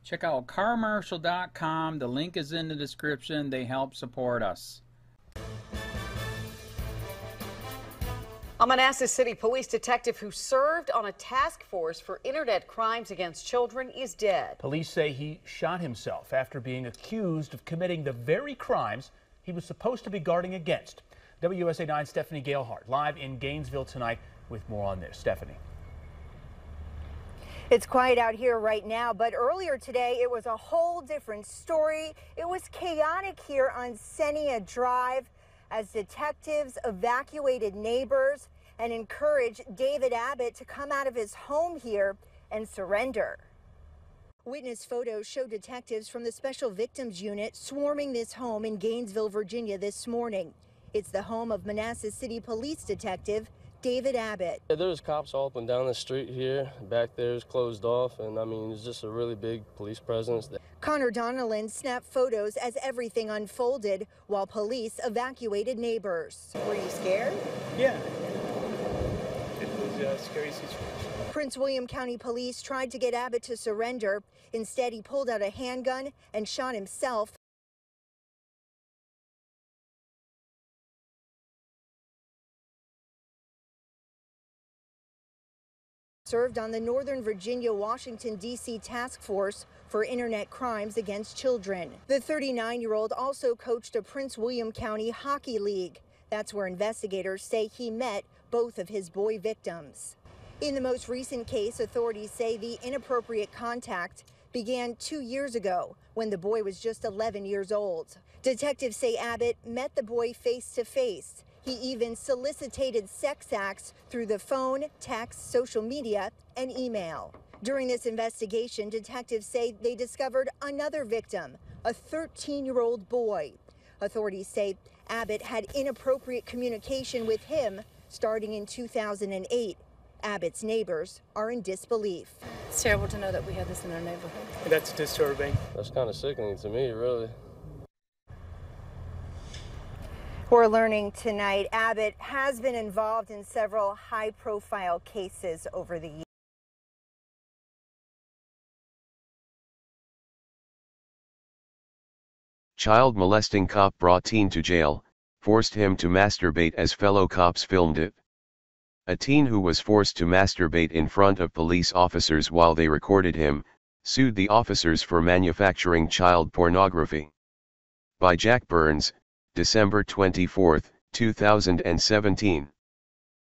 Check out carmarshal.com. The link is in the description. They help support us. A Manassas City police detective who served on a task force for internet crimes against children is dead. Police say he shot himself after being accused of committing the very crimes he was supposed to be guarding against. WUSA 9's Stephanie Galehart live in Gainesville tonight with more on this. Stephanie. It's quiet out here right now, but earlier today it was a whole different story. It was chaotic here on Senia Drive as detectives evacuated neighbors and encouraged David Abbott to come out of his home here and surrender. Witness photos show detectives from the Special Victims Unit swarming this home in Gainesville, Virginia this morning. It's the home of Manassas City Police Detective David Abbott. Yeah, there's cops all up and down the street here. Back there is closed off, and I mean, it's just a really big police presence. Connor Donnellan snapped photos as everything unfolded while police evacuated neighbors. Were you scared? Yeah. It was a scary situation. Prince William County Police tried to get Abbott to surrender. Instead, he pulled out a handgun and shot himself. Served on the Northern Virginia, Washington, D.C. task force for internet crimes against children. The 39-year-old also coached a Prince William County hockey league. That's where investigators say he met both of his boy victims. In the most recent case, authorities say the inappropriate contact began 2 years ago when the boy was just 11 years old. Detectives say Abbott met the boy face to face. He even solicited sex acts through the phone, text, social media, and email. During this investigation, detectives say they discovered another victim, a 13-year-old boy. Authorities say Abbott had inappropriate communication with him starting in 2008. Abbott's neighbors are in disbelief. It's terrible to know that we have this in our neighborhood. That's disturbing. That's kind of sickening to me, really. We're learning tonight Abbott has been involved in several high-profile cases over the years. Child molesting cop brought teen to jail, forced him to masturbate as fellow cops filmed it. A teen who was forced to masturbate in front of police officers while they recorded him, sued the officers for manufacturing child pornography. By Jack Burns, December 24, 2017.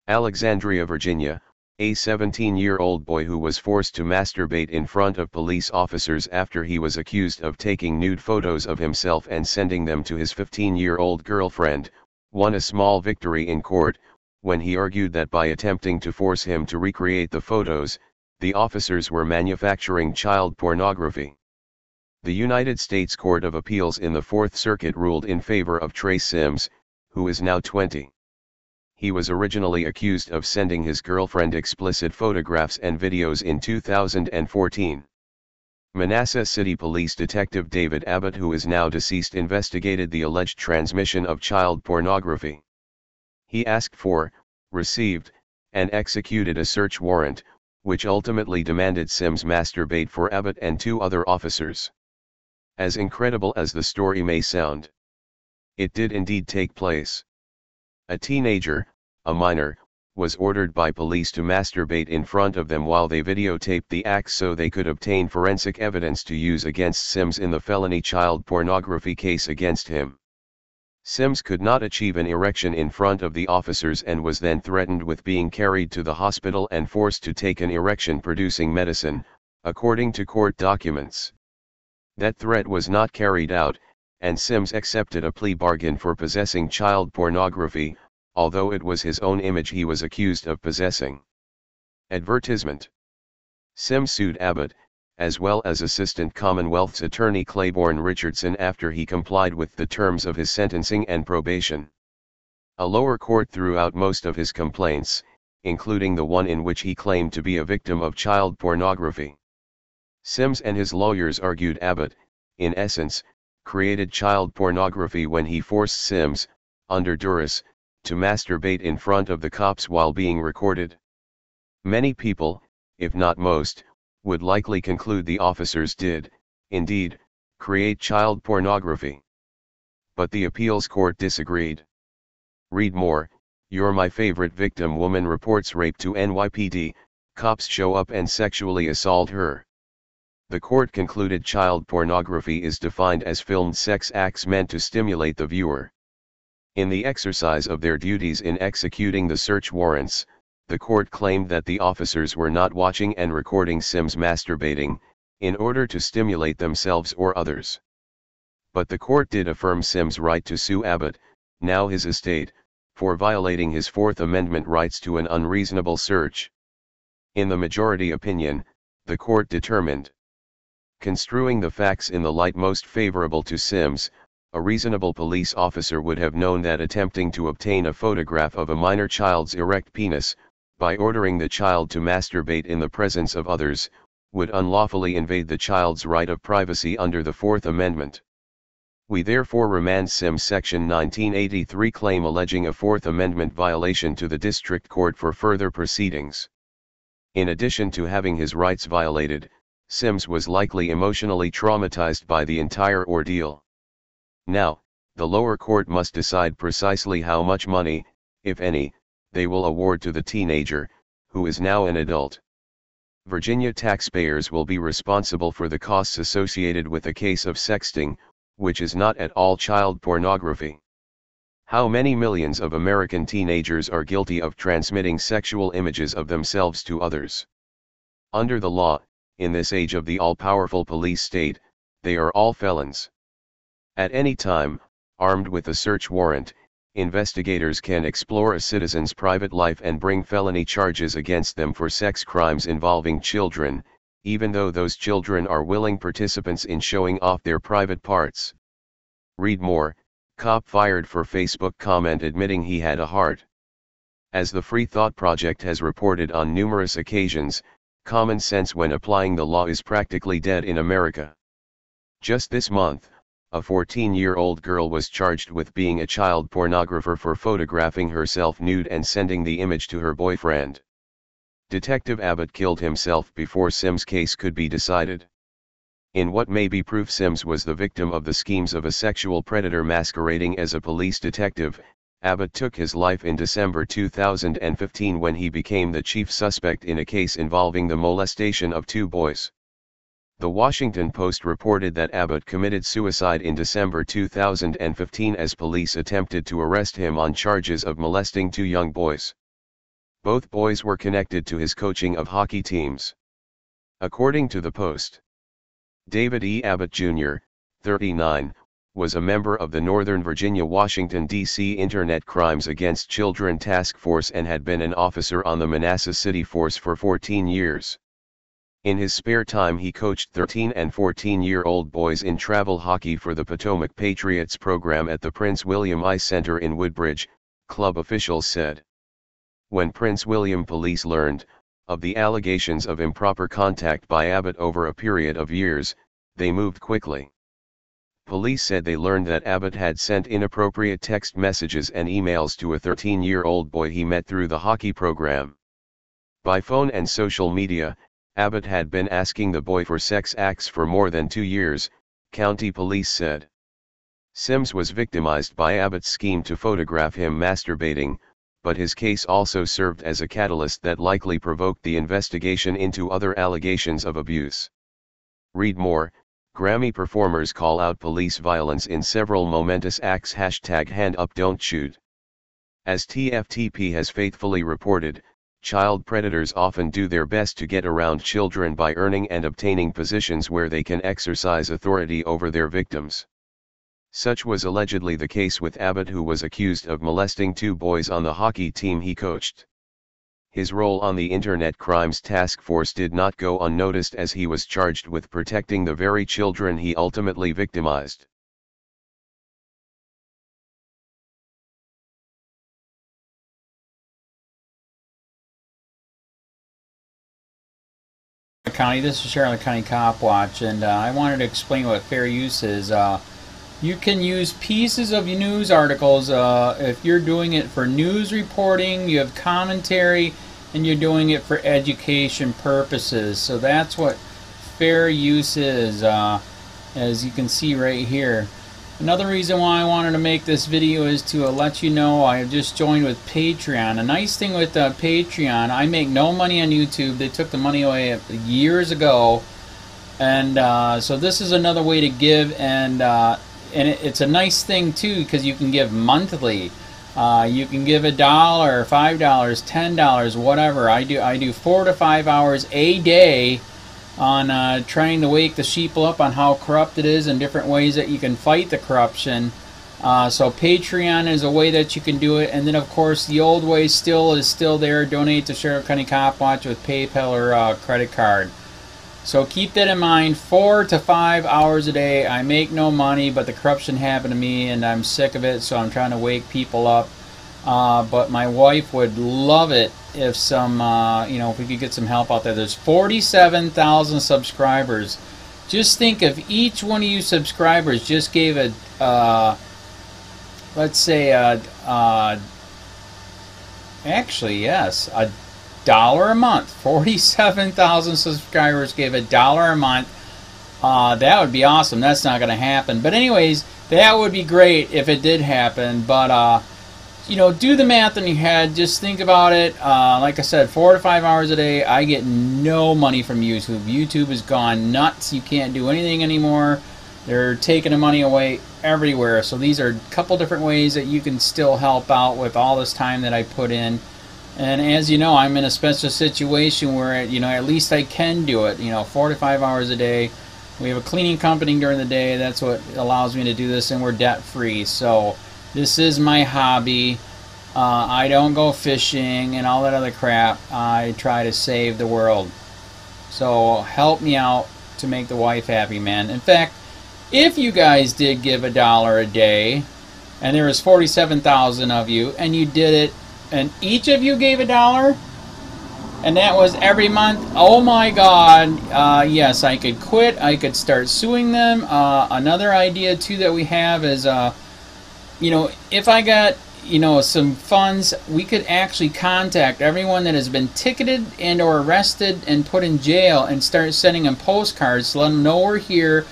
Alexandria, Virginia, a 17-year-old boy who was forced to masturbate in front of police officers after he was accused of taking nude photos of himself and sending them to his 15-year-old girlfriend, won a small victory in court, when he argued that by attempting to force him to recreate the photos, the officers were manufacturing child pornography. The United States Court of Appeals in the Fourth Circuit ruled in favor of Trace Sims, who is now 20. He was originally accused of sending his girlfriend explicit photographs and videos in 2014. Manassas City Police Detective David Abbott, who is now deceased, investigated the alleged transmission of child pornography. He asked for, received, and executed a search warrant, which ultimately demanded Sims masturbate for Abbott and 2 other officers. As incredible as the story may sound, it did indeed take place. A teenager, a minor, was ordered by police to masturbate in front of them while they videotaped the acts so they could obtain forensic evidence to use against Sims in the felony child pornography case against him. Sims could not achieve an erection in front of the officers and was then threatened with being carried to the hospital and forced to take an erection-producing medicine, according to court documents. That threat was not carried out, and Sims accepted a plea bargain for possessing child pornography, although it was his own image he was accused of possessing. Advertisement. Sims sued Abbott, as well as Assistant Commonwealth's Attorney Claiborne Richardson, after he complied with the terms of his sentencing and probation. A lower court threw out most of his complaints, including the one in which he claimed to be a victim of child pornography. Sims and his lawyers argued Abbott, in essence, created child pornography when he forced Sims, under duress, to masturbate in front of the cops while being recorded. Many people, if not most, would likely conclude the officers did, indeed, create child pornography. But the appeals court disagreed. Read more. You're my favorite victim. Woman reports rape to NYPD, cops show up and sexually assault her. The court concluded child pornography is defined as filmed sex acts meant to stimulate the viewer. In the exercise of their duties in executing the search warrants, the court claimed that the officers were not watching and recording Sims masturbating, in order to stimulate themselves or others. But the court did affirm Sims' right to sue Abbott, now his estate, for violating his Fourth Amendment rights to an unreasonable search. In the majority opinion, the court determined, construing the facts in the light most favorable to Sims, a reasonable police officer would have known that attempting to obtain a photograph of a minor child's erect penis, by ordering the child to masturbate in the presence of others, would unlawfully invade the child's right of privacy under the Fourth Amendment. We therefore remand Sims' Section 1983 claim alleging a Fourth Amendment violation to the District Court for further proceedings. In addition to having his rights violated, Sims was likely emotionally traumatized by the entire ordeal. Now, the lower court must decide precisely how much money, if any, they will award to the teenager, who is now an adult. Virginia taxpayers will be responsible for the costs associated with a case of sexting, which is not at all child pornography. How many millions of American teenagers are guilty of transmitting sexual images of themselves to others? Under the law, in this age of the all-powerful police state, they are all felons. At any time, armed with a search warrant, investigators can explore a citizen's private life and bring felony charges against them for sex crimes involving children, even though those children are willing participants in showing off their private parts. Read more. Cop fired for Facebook comment admitting he had a heart. As the Free Thought Project has reported on numerous occasions, common sense when applying the law is practically dead in America. Just this month, a 14-year-old girl was charged with being a child pornographer for photographing herself nude and sending the image to her boyfriend. Detective Abbott killed himself before Sims' case could be decided. In what may be proof Sims was the victim of the schemes of a sexual predator masquerading as a police detective, Abbott took his life in December 2015 when he became the chief suspect in a case involving the molestation of 2 boys. The Washington Post reported that Abbott committed suicide in December 2015 as police attempted to arrest him on charges of molesting 2 young boys. Both boys were connected to his coaching of hockey teams. According to the Post, David E. Abbott Jr., 39, was a member of the Northern Virginia Washington, D.C. Internet Crimes Against Children Task Force and had been an officer on the Manassas City Force for 14 years. In his spare time he coached 13 and 14-year-old boys in travel hockey for the Potomac Patriots program at the Prince William Ice Center in Woodbridge, club officials said. When Prince William police learned of the allegations of improper contact by Abbott over a period of years, they moved quickly. Police said they learned that Abbott had sent inappropriate text messages and emails to a 13-year-old boy he met through the hockey program. By phone and social media, Abbott had been asking the boy for sex acts for more than 2 years, county police said. Sims was victimized by Abbott's scheme to photograph him masturbating, but his case also served as a catalyst that likely provoked the investigation into other allegations of abuse. Read more. Grammy performers call out police violence in several momentous acts. #hand up don't shoot. As TFTP has faithfully reported, child predators often do their best to get around children by earning and obtaining positions where they can exercise authority over their victims. Such was allegedly the case with Abbott, who was accused of molesting 2 boys on the hockey team he coached. His role on the Internet Crimes Task Force did not go unnoticed, as he was charged with protecting the very children he ultimately victimized. County, this is Charlotte County Cop Watch, and I wanted to explain what fair use is. You can use pieces of news articles if you're doing it for news reporting, you have commentary, and you're doing it for education purposes. So that's what fair use is. as you can see right here. Another reason why I wanted to make this video is to let you know I have just joined with Patreon. A nice thing with Patreon, I make no money on YouTube. They took the money away years ago, and so this is another way to give, and it's a nice thing too because you can give monthly. You can give $1, $5, $10, whatever. I do 4 to 5 hours a day on trying to wake the sheeple up on how corrupt it is and different ways that you can fight the corruption. So Patreon is a way that you can do it, and then of course the old way is still there. Donate to Sheriff County Cop Watch with PayPal or credit card. So keep that in mind. 4 to 5 hours a day. I make no money, but the corruption happened to me and I'm sick of it, so I'm trying to wake people up. But my wife would love it if if we could get some help out there. There's 47,000 subscribers. Just think if each one of you subscribers just gave let's say actually yes, $1 a month. 47,000 subscribers gave $1 a month. That would be awesome. That's not going to happen. But anyways, that would be great if it did happen. But do the math in your head. Just think about it. Like I said, 4 to 5 hours a day. I get no money from YouTube. YouTube has gone nuts. You can't do anything anymore. They're taking the money away everywhere. So these are a couple different ways that you can still help out with all this time that I put in. And as you know, I'm in a special situation where, at least I can do it. 4 to 5 hours a day. We have a cleaning company during the day. That's what allows me to do this, and we're debt free. So this is my hobby. I don't go fishing and all that other crap. I try to save the world. So help me out to make the wife happy, man. In fact, if you guys did give $1 a day, and there was 47,000 of you, and you did it, and each of you gave $1, and that was every month, oh my God, yes, I could quit. I could start suing them. Another idea too that we have is if I got some funds, we could actually contact everyone that has been ticketed and or arrested and put in jail and start sending them postcards to let them know we're here,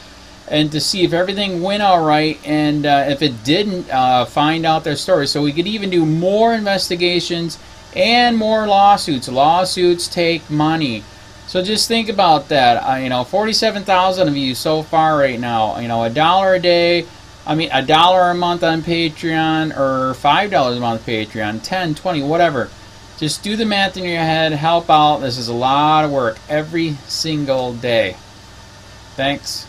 and to see if everything went all right, and if it didn't, find out their story. So we could even do more investigations and more lawsuits. Lawsuits take money. So just think about that. 47,000 of you so far right now. $1 a day. $1 a month on Patreon, or $5 a month Patreon, 10, 20, whatever. Just do the math in your head. Help out. This is a lot of work every single day. Thanks.